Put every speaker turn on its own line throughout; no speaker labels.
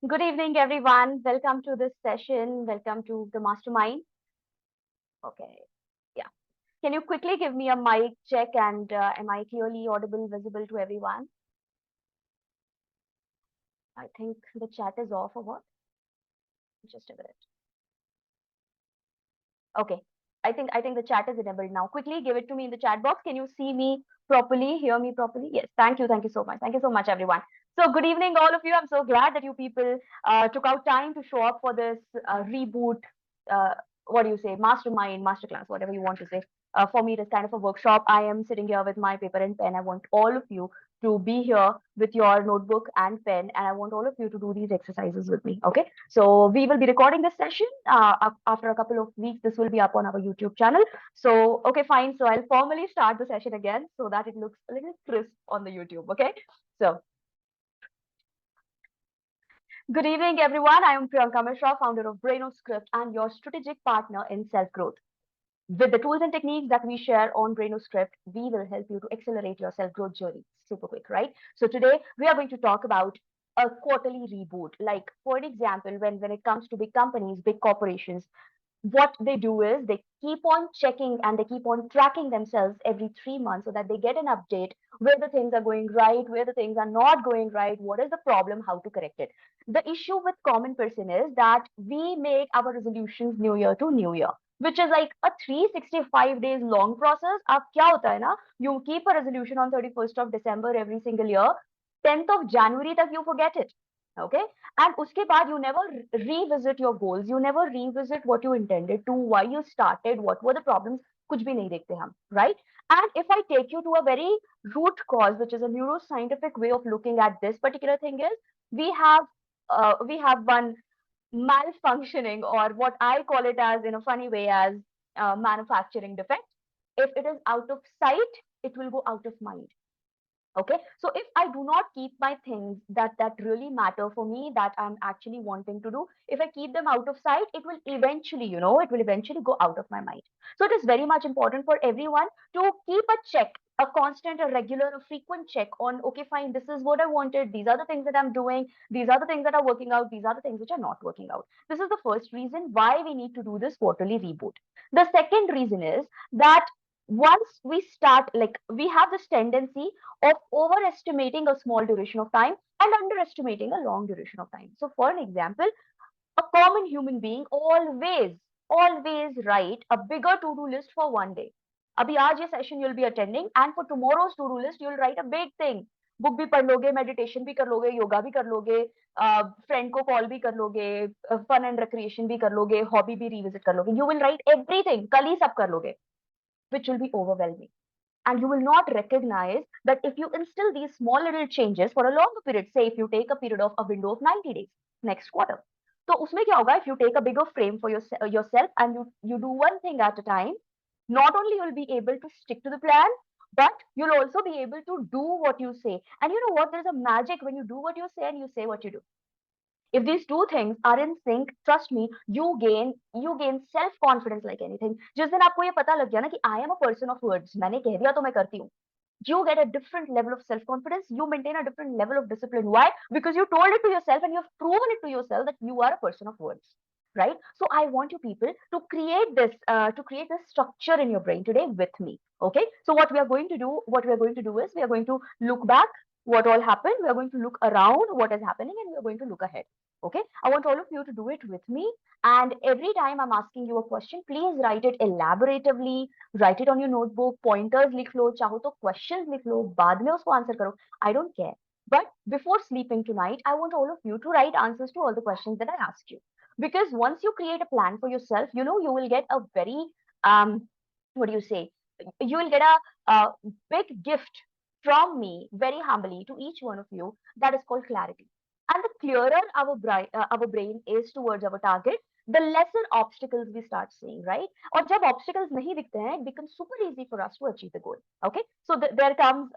Good evening, everyone. Welcome to this session. Welcome to the mastermind. Okay. Yeah. Can you quickly give me a mic check and am I clearly audible, visible to everyone? I think the chat is off or what? Just a minute. Okay. I think the chat is enabled now. Quickly give it to me in the chat box. Can you see me properly? Hear me properly? Yes. Thank you. Thank you so much. Thank you so much, everyone. So good evening, all of you. I'm so glad that you people took out time to show up for this reboot. Uh, what do you say? Mastermind, masterclass, whatever you want to say. For me, it is kind of a workshop. I am sitting here with my paper and pen. I want all of you to be here with your notebook and pen, and I want all of you to do these exercises with me. Okay. So we will be recording this session after a couple of weeks. This will be up on our YouTube channel. So, okay, fine. So I'll formally start the session again so that it looks a little crisp on the YouTube. Okay. So, good evening, everyone. I am Priyanka Mishra, founder of Script and your strategic partner in self growth. With the tools and techniques that we share on Script, we will help you to accelerate your self growth journey super quick, right? So today we are going to talk about a quarterly reboot. Like, for an example, when it comes to big companies, big corporations, what they do is they keep on checking and they keep on tracking themselves every 3 months so that they get an update where the things are going right, where the things are not going right, what is the problem, how to correct it. The issue with common person is that we make our resolutions new year to new year, which is like a 365 days long process. अब क्या होता है ना, you keep a resolution on 31st of December every single year, 10th of January तक you forget it. Okay. And uske baad you never revisit your goals, you never revisit what you intended to, why you started, what were the problems, kuch bhi nahi dekhte hum, right? And if I take you to a very root cause, which is a neuroscientific way of looking at this particular thing, is we have we have one malfunctioning, or what I call it as in a funny way as manufacturing defect. If it is out of sight, it will go out of mind. Okay, so if I do not keep my things that really matter for me, that I'm actually wanting to do, if I keep them out of sight, it will eventually, it will eventually go out of my mind. So it is very much important for everyone to keep a check, a constant, a regular, a frequent check on, okay, fine, this is what I wanted, these are the things that I'm doing, these are the things that are working out, these are the things which are not working out. This is the first reason why we need to do this quarterly reboot. The second reason is that once we start, like, we have this tendency of overestimating a small duration of time and underestimating a long duration of time. So, for an example, a common human being always write a bigger to-do list for one day. अभी आज ये session you'll be attending, and for tomorrow's to-do list you'll write a big thing. Book भी पढ़ लोगे, meditation भी कर लोगे, योगा भी कर लोगे, फ्रेंड को कॉल भी कर लोगे, फन एंड रिक्रिएशन भी कर लोगे, हॉबी भी रिविजिट कर लोगे. यू विल राइट एवरीथिंग, कल ही सब कर लोगे, which will be overwhelming. And you will not recognize that if you instill these small little changes for a longer period, say if you take a period of a window of 90 days, next quarter. So उसमें क्या होगा, if you take a bigger frame for yourself and you do one thing at a time, not only you'll be able to stick to the plan, but you'll also be able to do what you say. And you know what? There's a magic when you do what you say and you say what you do. If these two things are in sync, trust me, you gain self confidence like anything. जिस दिन आपको ये पता लग गया ना कि I am a person of words, मैंने कह दिया तो मैं करती हूँ, you get a different level of self confidence, you maintain a different level of discipline. Why? Because you told it to yourself and you have proven it to yourself that you are a person of words, right? So I want you people to create this structure in your brain today with me. Okay, so what we are going to do is we are going to look back what all happened, we are going to look around what is happening, and we are going to look ahead. Okay, I want all of you to do it with me. And every time I'm asking you a question, please write it elaboratively, write it on your notebook, pointers लिख लो, चाहो तो questions लिख लो, बाद में उसको answer करो. I don't care. But before sleeping tonight, I want all of you to write answers to all the questions that I asked you. Because once you create a plan for yourself, you will get a very, um, what do you say? You will get a big gift from me, very humbly, to each one of you. That is called clarity. And the clearer our brain is towards our target, the lesser obstacles we start seeing, right? और जब obstacles नहीं दिखते हैं, it becomes super easy for us to achieve the goal. Okay, so there comes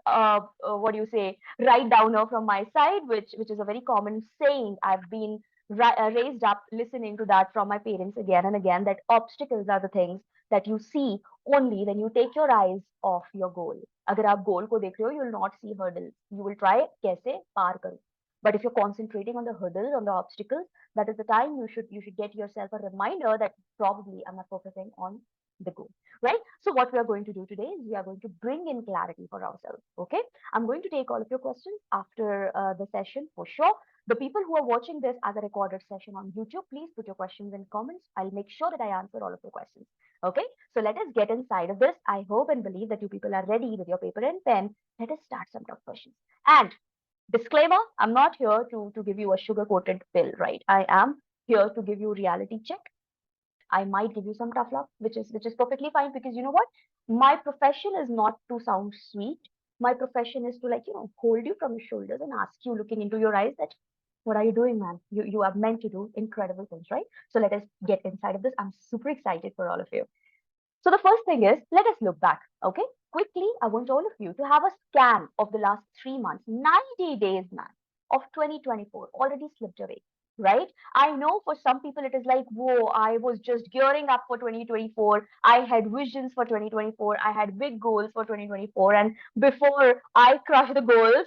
what do you say, write downer from my side, which is a very common saying. I've been raised up listening to that from my parents again and again, that obstacles are the things that you see only when you take your eyes off your goal. अगर आप goal को देख रहे हो, you will not see hurdles. You will try कैसे पार करूं. But if you're concentrating on the hurdles, on the obstacles, that is the time you should get yourself a reminder that probably I'm not focusing on the goal, right? So what we are going to do today is we are going to bring in clarity for ourselves. Okay, I'm going to take all of your questions after the session for sure. The people who are watching this as a recorded session on YouTube, please put your questions in comments. I'll make sure that I answer all of your questions. Okay, so let us get inside of this. I hope and believe that you people are ready with your paper and pen. Let us start some tough questions. And disclaimer, I'm not here to give you a sugar coated pill, right? I am here to give you reality check. I might give you some tough love, which is perfectly fine, because you know what? My profession is not to sound sweet. My profession is to, like, hold you from your shoulders and ask you, looking into your eyes, that what are you doing, man? You are meant to do incredible things, right? So let us get inside of this. I'm super excited for all of you. So the first thing is, let us look back. Okay, quickly, I want all of you to have a scan of the last 3 months, 90 days, man, of 2024 already slipped away. Right? I know for some people it is like, whoa, I was just gearing up for 2024. I had visions for 2024. I had big goals for 2024. And before I crush the goals,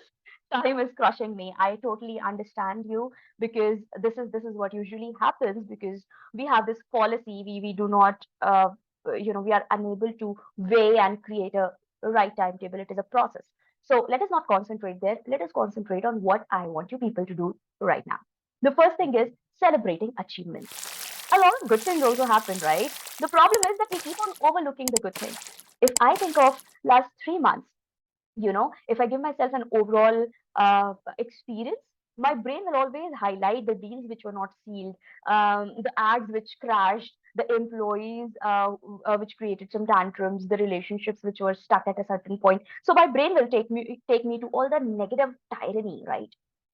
time is crushing me. I totally understand you, because this is what usually happens, because we have this policy. We do not we are unable to weigh and create a right timetable. It is a process. So let us not concentrate there. Let us concentrate on what I want you people to do right now. The first thing is celebrating achievements. A lot of good things also happen, right? The problem is that we keep on overlooking the good things. If I think of last 3 months, if I give myself an overall experience, my brain will always highlight the deals which were not sealed, the ads which crashed, the employees which created some tantrums, the relationships which were stuck at a certain point. So my brain will take me to all the negative tyranny, right?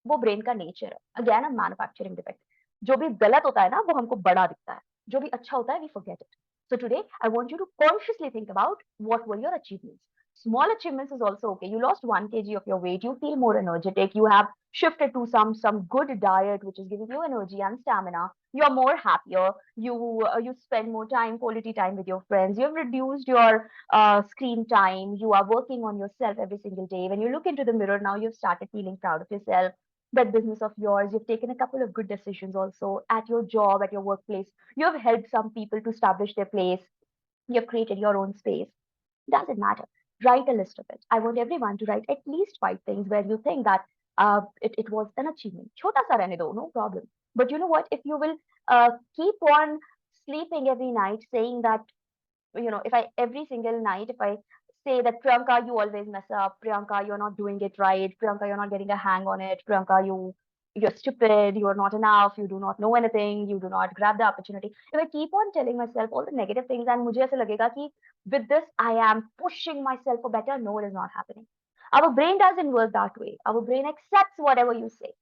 वो brain का nature है, again a manufacturing defect. जो भी गलत होता है ना, वो हमको बड़ा दिखता है. जो भी अच्छा होता है, we forget it. So today I want you to consciously think about what were your achievements. Small achievements is also okay. You lost 1 kg of your weight, you feel more energetic, you have shifted to some good diet which is giving you energy and stamina, you're more happier, you spend more time, quality time with your friends, you've reduced your screen time, you are working on yourself every single day. When you look into the mirror now, you've started feeling proud of yourself, that business of yours, you've taken a couple of good decisions also at your job, at your workplace, you have helped some people to establish their place, you've created your own space. Doesn't matter. Write a list of it. I want everyone to write at least 5 things where you think that it was an achievement. Chota sa rehne do, no problem. But you know what? If you will keep on sleeping every night saying that, if I every single night, if I say that, Priyanka, you always mess up, Priyanka, you're not doing it right, Priyanka, you're not getting a hang on it, Priyanka, you're stupid, you're not enough, you do not know anything, you do not grab the opportunity. If I keep on telling myself all the negative things, and मुझे ऐसे लगेगा कि with this I am pushing myself for better, no, it is not happening. Our brain doesn't work that way. Our brain accepts whatever you say.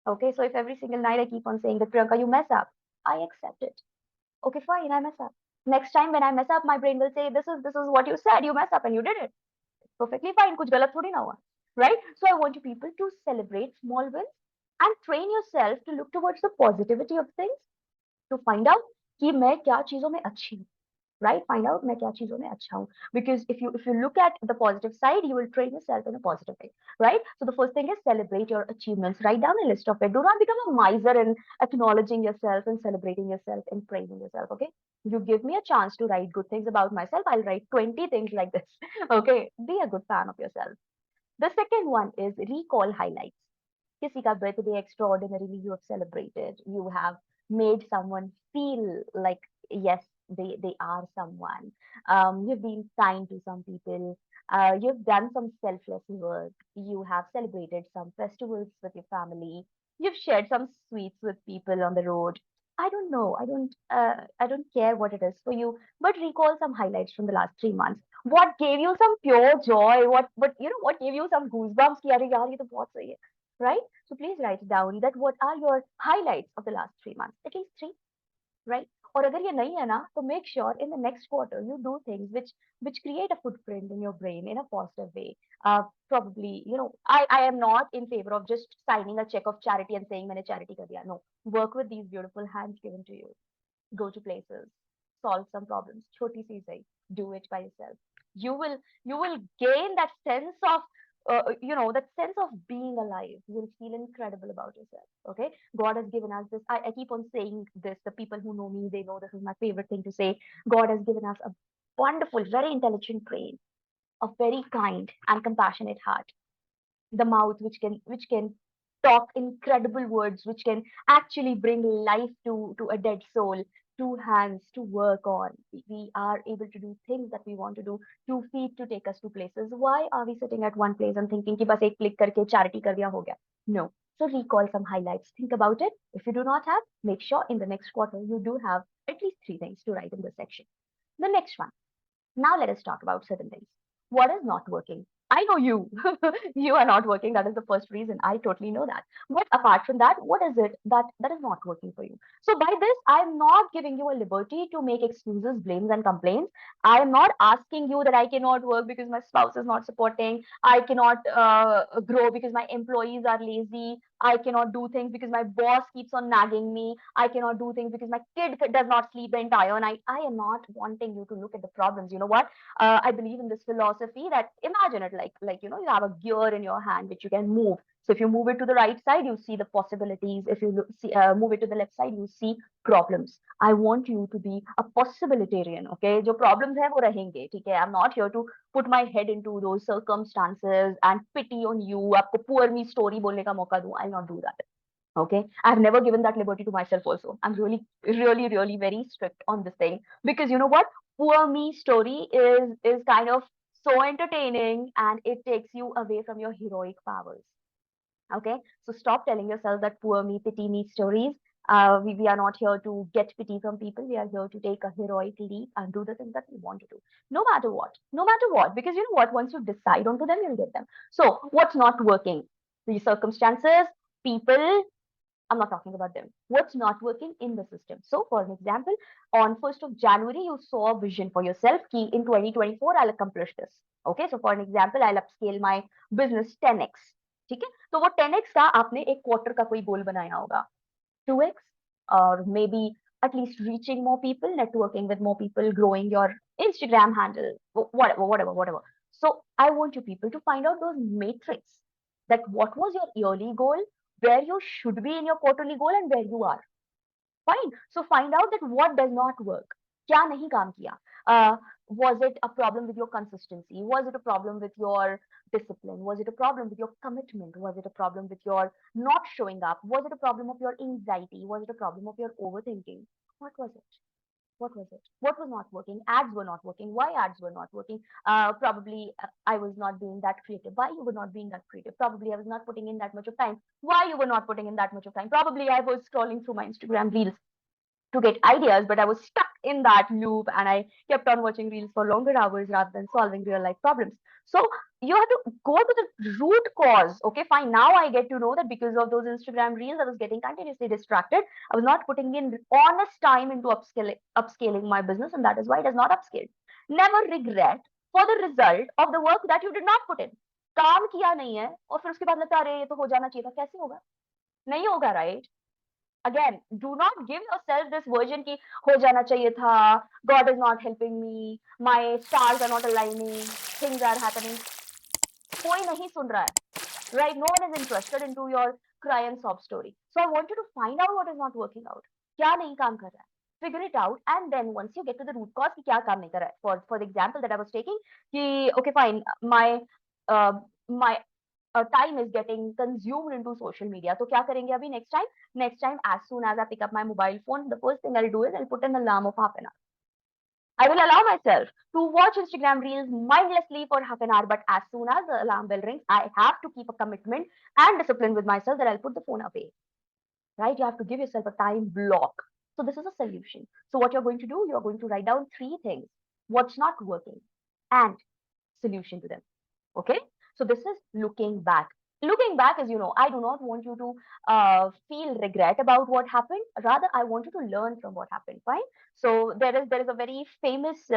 Okay, so if every single night I keep on saying that, Priyanka, you mess up, I accept it. Okay, fine, I mess up. Next time when I mess up, my brain will say, this is what you said, you mess up and you did it. Perfectly fine, कुछ गलत थोड़ी ना हुआ, right? So I want you people to celebrate small wins and train yourself to look towards the positivity of things, to find out कि मैं क्या चीजों में अच्छी हूँ, right? Find out मैं क्या चीजों में अच्छा हूँ. Because if you look at the positive side, you will train yourself in a positive way, right? So the first thing is celebrate your achievements. Write down a list of it. Do not become a miser in acknowledging yourself and celebrating yourself and praising yourself. Okay? You give me a chance to write good things about myself, I'll write 20 things like this. Okay? Be a good fan of yourself. The second one is recall highlights. किसी का birthday extraordinarily you have celebrated, you have made someone feel like, yes, they are someone. You've been kind to some people, you've done some selfless work, you have celebrated some festivals with your family, you've shared some sweets with people on the road. I don't know, I don't care what it is for you, but recall some highlights from the last 3 months. What gave you some pure joy, what gave you some goosebumps कि अरे यार ये तो बहुत सही है, right? So please write down that what are your highlights of the last 3 months, at least three, right? और अगर ये नहीं है ना, तो make sure in the next quarter you do things which create a footprint in your brain in a positive way. Probably, I am not in favor of just signing a check of charity and saying मैंने charity कर दिया. No, work with these beautiful hands given to you. Go to places, solve some problems. Choti si sahi, do it by yourself. You will gain that sense of that sense of being alive. You'll feel incredible about yourself. Okay, God has given us this. I keep on saying this. The people who know me, they know this is my favorite thing to say. God has given us a wonderful, very intelligent brain, a very kind and compassionate heart, the mouth which can talk incredible words, which can actually bring life to a dead soul, two hands to work on. We are able to do things that we want to do, two feet to take us to places. Why are we sitting at one place and thinking कि बस एक click करके charity कर दिया हो गया? No. So recall some highlights, think about it. If you do not have, make sure in the next quarter you do have at least three things to write in this section. The next one, now let us talk about certain things. What is not working? I know you. You are not working. That is the first reason. I totally know that. But apart from that, what is it that is not working for you? So by this, I'm not giving you a liberty to make excuses, blames, and complaints. I am not asking you that I cannot work because my spouse is not supporting. I cannot grow because my employees are lazy. I cannot do things because my boss keeps on nagging me. I cannot do things because my kid does not sleep the entire night. I am not wanting you to look at the problems. You know what? I believe in this philosophy that imagine it like you have a gear in your hand which you can move. So if you move it to the right side, you see the possibilities. If you move it to the left side, you see problems. I want you to be a possibilitarian. Okay, जो problems है वो रहेंगे, ठीक है? I'm not here to put my head into those circumstances and pity on you. आपको poor me story बोलने का मौका दूं. I'll not do that. Okay, I've never given that liberty to myself also. I'm really very strict on this thing, because you know what, poor me story is kind of so entertaining, and it takes you away from your heroic powers. Okay, so stop telling yourself that poor me, pity me stories. We are not here to get pity from people. We are here to take a heroic leap and do the things that we want to do, no matter what, because you know what, once you decide onto them, you'll get them. So what's not working? The circumstances, people, I'm not talking about them. What's not working in the system? So, for an example, on 1st of January, you saw a vision for yourself. Key in 2024, I'll accomplish this. Okay, so for an example, I'll upscale my business 10x. ठीक है, तो वो 10x का आपने एक quarter का कोई गोल बनाया होगा, 2x, or maybe at least reaching more people, networking with more people, growing your Instagram handle, whatever. So I want you people to find out those matrix, that what was your yearly goal, where you should be in your quarterly goal, and where you are. Fine. So find out that what does not work. क्या नहीं काम किया? Was it a problem with your consistency? Was it a problem with your discipline? Was it a problem with your commitment? Was it a problem with your not showing up? Was it a problem of your anxiety? Was it a problem of your overthinking? What was it? What was it? What was not working? Ads were not working. Why ads were not working? Probably I was not being that creative. Why you were not being that creative? Probably I was not putting in that much of time. Why you were not putting in that much of time? Probably I was scrolling through my Instagram reels to get ideas, but I was stuck in that loop, and I kept on watching reels for longer hours rather than solving real life problems. So you have to go to the root cause. Okay, fine. Now I get to know that because of those Instagram reels, I was getting continuously distracted. I was not putting in honest time into upscaling my business, and that is why it is not upscaled. Never regret for the result of the work that you did not put in. काम किया नहीं है और फिर उसके बाद लगता है अरे ये तो हो जाना चाहिए था, कैसे होगा? नहीं होगा, right? Again, do not give yourself this version ki ho jana chahiye tha, God is not helping me, my stars are not aligning, things are happening. कोई नहीं सुन रहा है, right? No one is interested into your cry and sob story. So I want you to find out what is not working out. क्या नहीं काम कर रहा है? Figure it out, and then once you get to the root cause कि क्या काम नहीं कर रहा है. For the example that I was taking, कि okay fine, uh, my time is getting consumed into social media. तो क्या करेंगे अभी next time? Next time, as soon as I pick up my mobile phone, the first thing I'll do is I'll put an alarm of half an hour. I will allow myself to watch Instagram reels mindlessly for half an hour, but as soon as the alarm bell rings, I have to keep a commitment and discipline with myself that I'll put the phone away. Right? You have to give yourself a time block. So this is a solution. So what you're going to do, you're going to write down three things: what's not working and solution to them. Okay, so this is looking back. Looking back is, I do not want you to feel regret about what happened. Rather, I want you to learn from what happened. Fine. So there is a very famous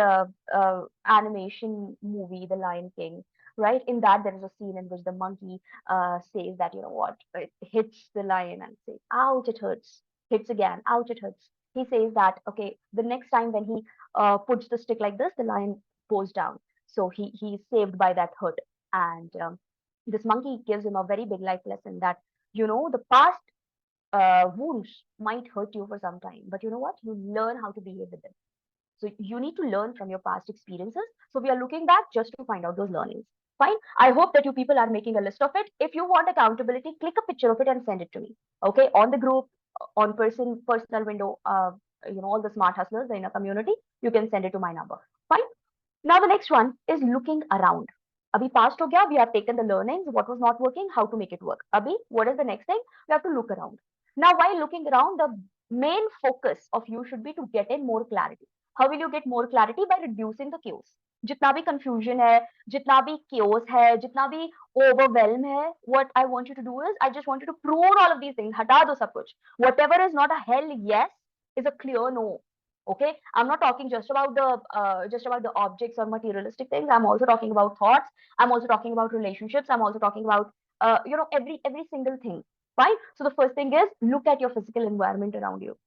animation movie, The Lion King. Right, in that there is a scene in which the monkey says that, you know what, it hits the lion and says ouch, it hurts, hits again, ouch, it hurts. He says that, okay, the next time when he puts the stick like this, the lion goes down. So he's saved by that hurt. And This monkey gives him a very big life lesson that, the past wounds might hurt you for some time, but you know what? You learn how to behave with them. So you need to learn from your past experiences. So we are looking back just to find out those learnings. Fine. I hope that you people are making a list of it. If you want accountability, click a picture of it and send it to me. Okay, on the group, on personal window, all the smart hustlers in a community, you can send it to my number. Fine. Now the next one is looking around. Abhi past ho gaya, we have taken the learnings, what was not working, how to make it work. Abhi, what is the next thing? We have to look around. Now, while looking around, the main focus of you should be to get in more clarity. How will you get more clarity? By reducing the chaos. जितना भी confusion है, जितना भी chaos है, जितना भी overwhelm है, what I want you to do is, I just want you to prune all of these things. हटा दो सब कुछ. Whatever is not a hell yes is a clear no. Okay, I'm not talking just about the objects or materialistic things. I'm also talking about thoughts. I'm also talking about relationships. I'm also talking about every single thing. Fine. So the first thing is, look at your physical environment around you.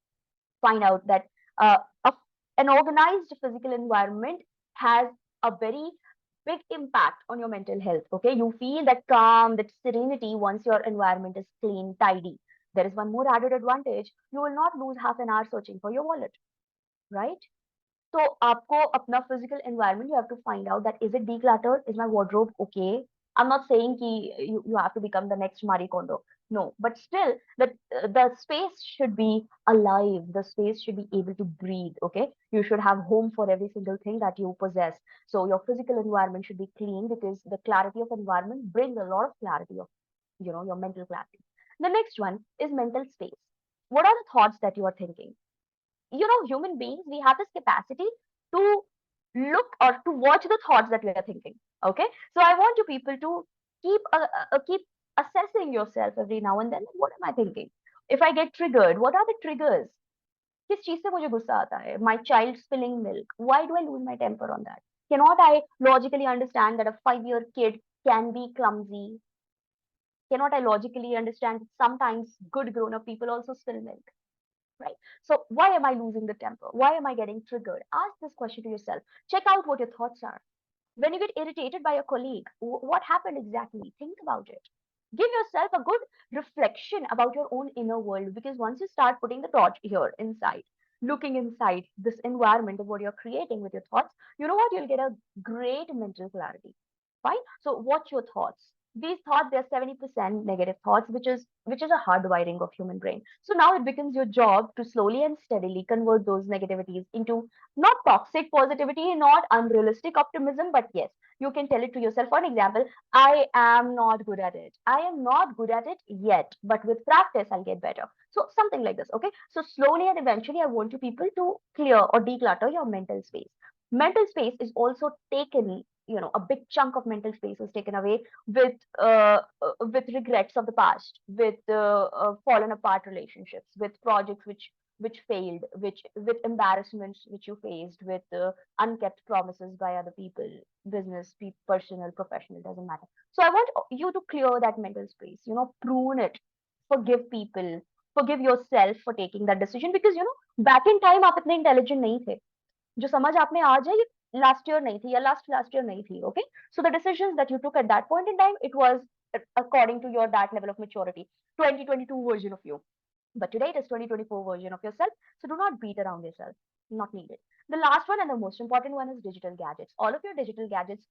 Find out that uh, a, an organized physical environment has a very big impact on your mental health. Okay, you feel that calm, that serenity once your environment is clean, tidy. There is one more added advantage: you will not lose half an hour searching for your wallet, right? So आपको अपना physical environment, you have to find out that, is it decluttered? Is my wardrobe okay? I'm not saying ki you have to become the next Marie Kondo. No, but still, the space should be alive. The space should be able to breathe. Okay, you should have home for every single thing that you possess. So your physical environment should be clean, because the clarity of environment brings a lot of clarity of your mental clarity. The next one is mental space. What are the thoughts that you are thinking? Human beings, we have this capacity to look or to watch the thoughts that we are thinking. Okay, so I want you people to keep assessing yourself every now and then. What am I thinking? If I get triggered, what are the triggers? किस चीज से मुझे गुस्सा आता है? My child spilling milk, why do I lose my temper on that? Cannot I logically understand that a 5-year kid can be clumsy? Cannot I logically understand that sometimes good grown up people also spill milk? Right? So why am I losing the temper? Why am I getting triggered? Ask this question to yourself. Check out what your thoughts are. When you get irritated by a colleague, what happened exactly? Think about it. Give yourself a good reflection about your own inner world, because once you start putting the torch here inside, looking inside this environment of what you're creating with your thoughts, you know what? You'll get a great mental clarity. Fine. So watch your thoughts. These thoughts, they're 70% negative thoughts, which is a hardwiring of human brain. So now it becomes your job to slowly and steadily convert those negativities into not toxic positivity, not unrealistic optimism, but yes, you can tell it to yourself. For an example, I am not good at it. I am not good at it yet, but with practice, I'll get better. So something like this. Okay. So slowly and eventually, I want you people to clear or declutter your mental space. Mental space is also taken, a big chunk of mental space is taken away with regrets of the past, with fallen apart relationships, with projects which failed, which with embarrassments which you faced, with unkept promises by other people, business, personal, professional, doesn't matter. So I want you to clear that mental space, prune it, forgive people, forgive yourself for taking that decision, because back in time आप इतने intelligent नहीं थे. जो समझ आप में आ जाए, ये लास्ट ईयर नहीं थी या लास्ट ईयर नहीं थी. Okay, so the decisions that you took at that point in time, it was according to your that level of maturity, 2022 version of you. But today it is 2024 version of yourself. So do not beat around yourself. Not needed. The last one and the most important one is digital gadgets. All of your digital gadgets,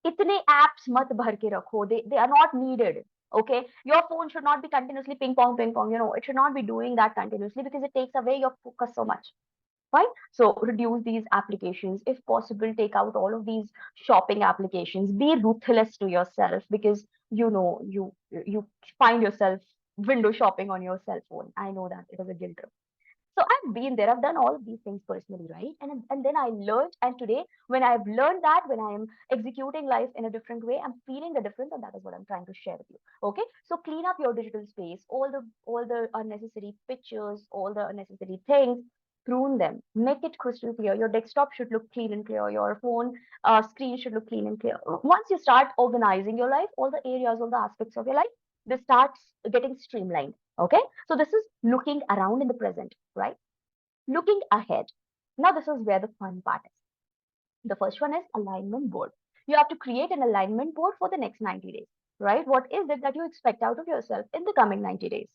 इतने apps मत भर के रखो. They are not needed. Okay, your phone should not be continuously ping pong ping pong. It should not be doing that continuously, because it takes away your focus so much. Fine. So reduce these applications. If possible, take out all of these shopping applications. Be ruthless to yourself, because you find yourself window shopping on your cell phone. I know that it is a guilt trip. So I've been there. I've done all of these things personally, right? And then I learned. And today, when I've learned that, when I am executing life in a different way, I'm feeling the difference, and that is what I'm trying to share with you. Okay. So clean up your digital space. All the unnecessary pictures, all the unnecessary things. Prune them. Make it crystal clear. Your desktop should look clean and clear. Your phone screen should look clean and clear. Once you start organizing your life, all the areas, all the aspects of your life, this starts getting streamlined. Okay, so this is looking around in the present, right? Looking ahead. Now, this is where the fun part is. The first one is alignment board. You have to create an alignment board for the next 90 days. right? What is it that you expect out of yourself in the coming 90 days?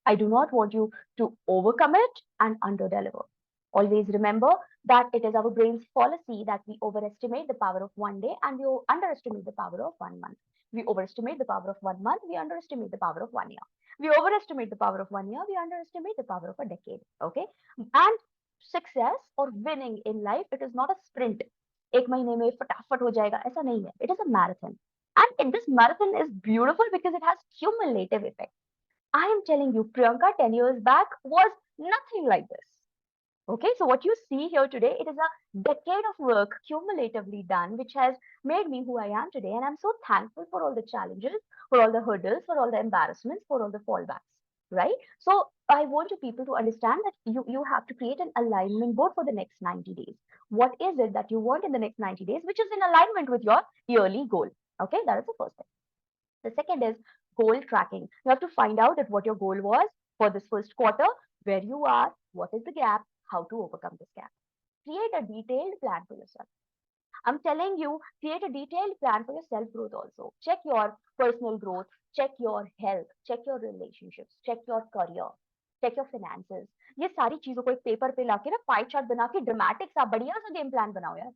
I do not want you to overcommit and underdeliver. Always remember that it is our brain's policy that we overestimate the power of one day and we underestimate the power of 1 month. We overestimate the power of 1 month, we underestimate the power of 1 year. We overestimate the power of 1 year, we underestimate the power of a decade. Okay? And success or winning in life, it is not a sprint. एक महीने में फटाफट हो जाएगा ऐसा नहीं है. It is a marathon. And this marathon is beautiful because it has cumulative effect. I am telling you, Priyanka 10 years back was nothing like this. Okay, so what you see here today, it is a decade of work cumulatively done, which has made me who I am today. And I'm so thankful for all the challenges, for all the hurdles, for all the embarrassments, for all the fallbacks, right? So I want you people to understand that you have to create an alignment board for the next 90 days. What is it that you want in the next 90 days, which is in alignment with your yearly goal? Okay, that is the first thing. The second is goal tracking. You have to find out that what your goal was for this first quarter, where you are, what is the gap, how to overcome this gap. Create a detailed plan for yourself. I'm telling you, create a detailed plan for your self growth also. Check your personal growth, check your health, check your relationships, check your career, check your finances. ये सारी चीजों को एक paper पे लाके ना pie chart बना के ड्रामेटिक सा बढ़िया सा गेम प्लान बनाओ यार,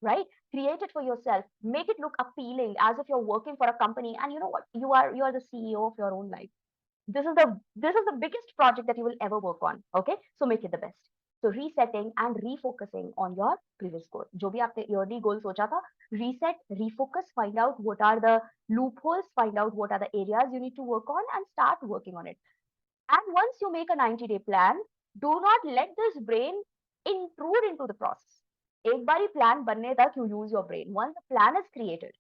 right? Create it for yourself, make it look appealing as if you're working for a company and you know what, you are the CEO of your own life. This is the biggest project that you will ever work on. Okay, so make it the best. So resetting and refocusing on your previous goal. जो भी आपने yearly goal सोचा था, reset, refocus, find out what are the loopholes, find out what are the areas you need to work on, and start working on it. And once you make a 90-day plan, do not let this brain intrude into the process. एक बारी plan बनने तक you use your brain. Once the plan is created,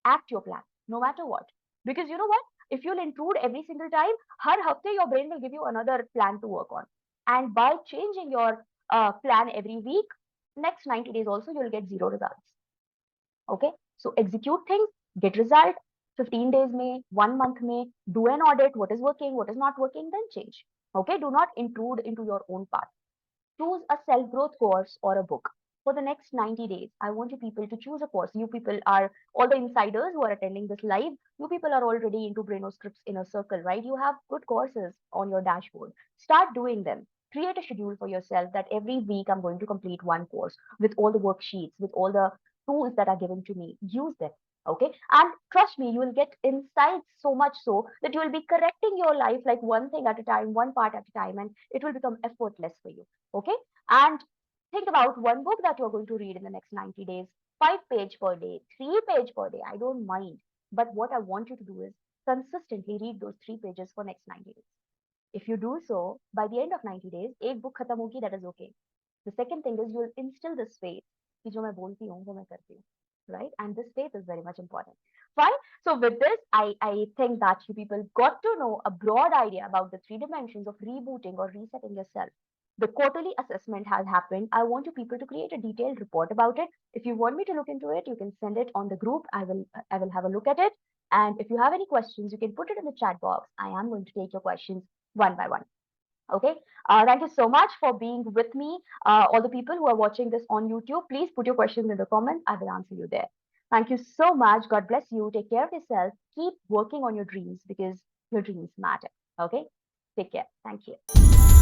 act your plan, no matter what. Because you know what? If you'll intrude every single time, har hafte your brain will give you another plan to work on. And by changing your plan every week, next 90 days also you'll get zero results. Okay, so execute things, get result. 15 days may, 1 month may, do an audit, what is working, what is not working, then change. Okay, do not intrude into your own path. Choose a self growth course or a book. For the next 90 days, I want you people to choose a course. You people are all the insiders who are attending this live. You people are already into Braino Scripts inner circle, right? You have good courses on your dashboard. Start doing them. Create a schedule for yourself that every week I'm going to complete one course with all the worksheets, with all the tools that are given to me. Use them. Okay. And trust me, you will get insights so much so that you will be correcting your life like one thing at a time, one part at a time, and it will become effortless for you. Okay, and think about one book that you're going to read in the next 90 days, 5 page per day, 3 page per day. I don't mind. But what I want you to do is consistently read those 3 pages for next 90 days. If you do so, by the end of 90 days, एक book खत्म होगी, that is okay. The second thing is you'll instill this faith कि जो मैं बोलती हूँ वो मैं करती हूँ, right? And this faith is very much important. Fine. So with this, I think that you people got to know a broad idea about the 3 dimensions of rebooting or resetting yourself. The quarterly assessment has happened. I want you people to create a detailed report about it. If you want me to look into it, you can send it on the group. I will have a look at it. And if you have any questions, you can put it in the chat box. I am going to take your questions one by one. Okay. Thank you so much for being with me. All the people who are watching this on YouTube, please put your questions in the comments. I will answer you there. Thank you so much. God bless you. Take care of yourself. Keep working on your dreams because your dreams matter. Okay. Take care. Thank you.